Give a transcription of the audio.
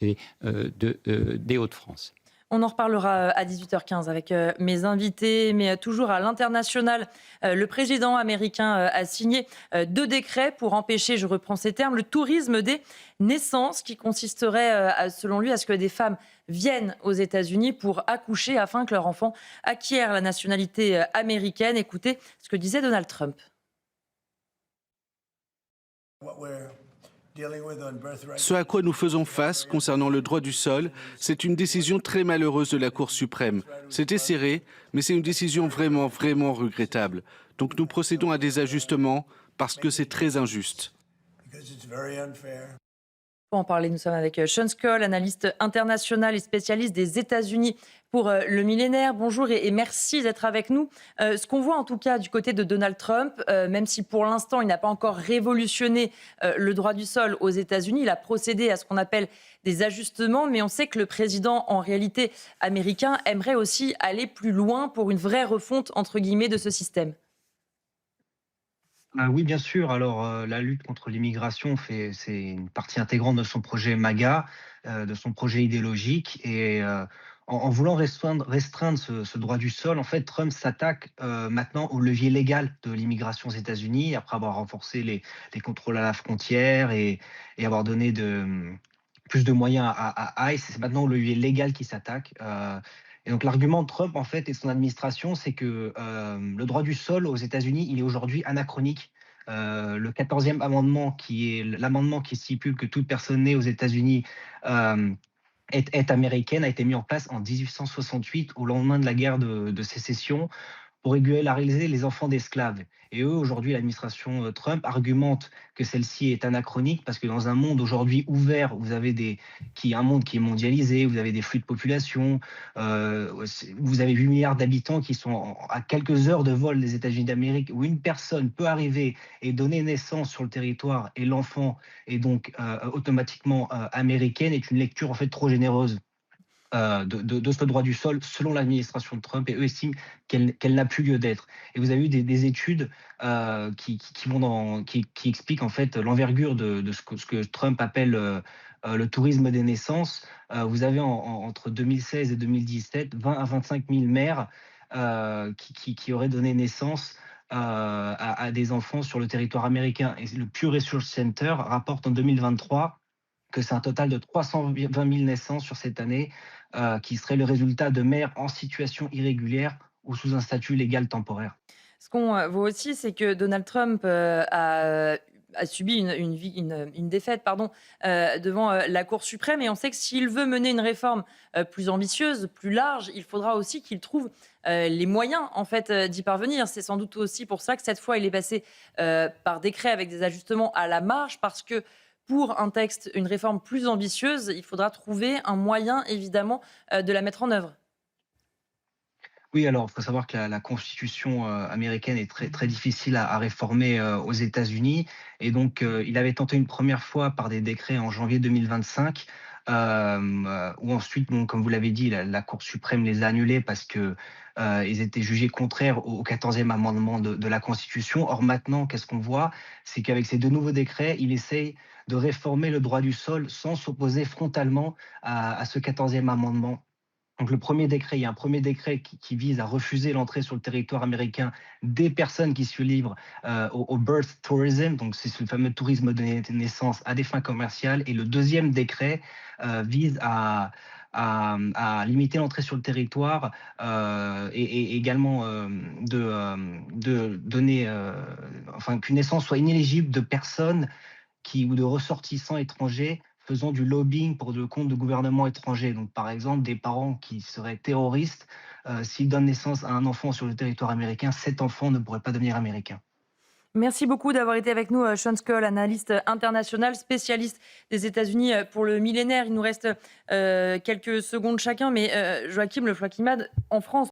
des Hauts-de-France. On en reparlera à 18h15 avec mes invités, mais toujours à l'international. Le président américain a signé 2 décrets pour empêcher, je reprends ces termes, le tourisme des naissances qui consisterait, selon lui, à ce que des femmes viennent aux États-Unis pour accoucher afin que leur enfant acquiert la nationalité américaine. Écoutez ce que disait Donald Trump. Ce à quoi nous faisons face concernant le droit du sol, c'est une décision très malheureuse de la Cour suprême. C'était serré, mais c'est une décision vraiment, vraiment regrettable. Donc nous procédons à des ajustements parce que c'est très injuste. Pour en parler, nous sommes avec Sean Skoll, analyste international et spécialiste des États-Unis pour le millénaire. Bonjour et merci d'être avec nous. Ce qu'on voit en tout cas du côté de Donald Trump, même si pour l'instant il n'a pas encore révolutionné le droit du sol aux États-Unis, il a procédé à ce qu'on appelle des ajustements, mais on sait que le président en réalité américain aimerait aussi aller plus loin pour une vraie refonte entre guillemets de ce système. Oui, bien sûr. Alors, la lutte contre l'immigration c'est une partie intégrante de son projet MAGA, de son projet idéologique et en voulant restreindre ce droit du sol, en fait, Trump s'attaque, maintenant au levier légal de l'immigration aux États-Unis, après avoir renforcé les contrôles à la frontière et avoir donné plus de moyens à ICE. C'est maintenant au levier légal qui s'attaque, et donc l'argument de Trump, en fait, et de son administration, c'est que, le droit du sol aux États-Unis, il est aujourd'hui anachronique. Le 14e amendement, qui est l'amendement qui stipule que toute personne née aux États-Unis, hem, est américaine, a été mis en place en 1868, au lendemain de la guerre de sécession, pour régulariser les enfants d'esclaves. Et eux, aujourd'hui, l'administration Trump argumente que celle-ci est anachronique parce que dans un monde aujourd'hui ouvert, vous avez un monde qui est mondialisé, vous avez des flux de population, vous avez 8 milliards d'habitants qui sont à quelques heures de vol des États-Unis d'Amérique, où une personne peut arriver et donner naissance sur le territoire et l'enfant est donc automatiquement américaine, est une lecture en fait trop généreuse de ce droit du sol selon l'administration de Trump, et eux estiment qu'elle n'a plus lieu d'être. Et vous avez eu des études qui expliquent en fait l'envergure de ce que Trump appelle le tourisme des naissances. Vous avez entre 2016 et 2017 20 à 25 000 mères qui auraient donné naissance à des enfants sur le territoire américain. Et le Pew Research Center rapporte en 2023 que c'est un total de 320 000 naissances sur cette année, qui serait le résultat de mères en situation irrégulière ou sous un statut légal temporaire. Ce qu'on voit aussi, c'est que Donald Trump a subi une défaite devant la Cour suprême. Et on sait que s'il veut mener une réforme plus ambitieuse, plus large, il faudra aussi qu'il trouve les moyens en fait, d'y parvenir. C'est sans doute aussi pour ça que cette fois, il est passé par décret avec des ajustements à la marge, parce que pour un texte, une réforme plus ambitieuse, il faudra trouver un moyen, évidemment, de la mettre en œuvre. Oui, alors il faut savoir que la constitution américaine est très, très difficile à réformer aux États-Unis. Et donc, il avait tenté une première fois par des décrets en janvier 2025, où ensuite, bon, comme vous l'avez dit, la Cour suprême les a annulés parce que ils étaient jugés contraires au 14e amendement de la Constitution. Or maintenant, qu'est-ce qu'on voit? C'est qu'avec ces 2 nouveaux décrets, il essaye de réformer le droit du sol sans s'opposer frontalement à ce 14e amendement. Donc il y a un premier décret qui vise à refuser l'entrée sur le territoire américain des personnes qui se livrent au birth tourism, donc c'est ce fameux tourisme de naissance à des fins commerciales. Et le deuxième décret vise à limiter l'entrée sur le territoire, et également de donner, enfin qu'une naissance soit inéligible de personnes ou de ressortissants étrangers faisant du lobbying pour le compte de gouvernements étrangers. Donc, par exemple, des parents qui seraient terroristes, s'ils donnent naissance à un enfant sur le territoire américain, cet enfant ne pourrait pas devenir américain. Merci beaucoup d'avoir été avec nous, Sean Skoll, analyste international, spécialiste des États-Unis pour le millénaire. Il nous reste quelques secondes chacun, mais Joachim Le Floachimad, en France,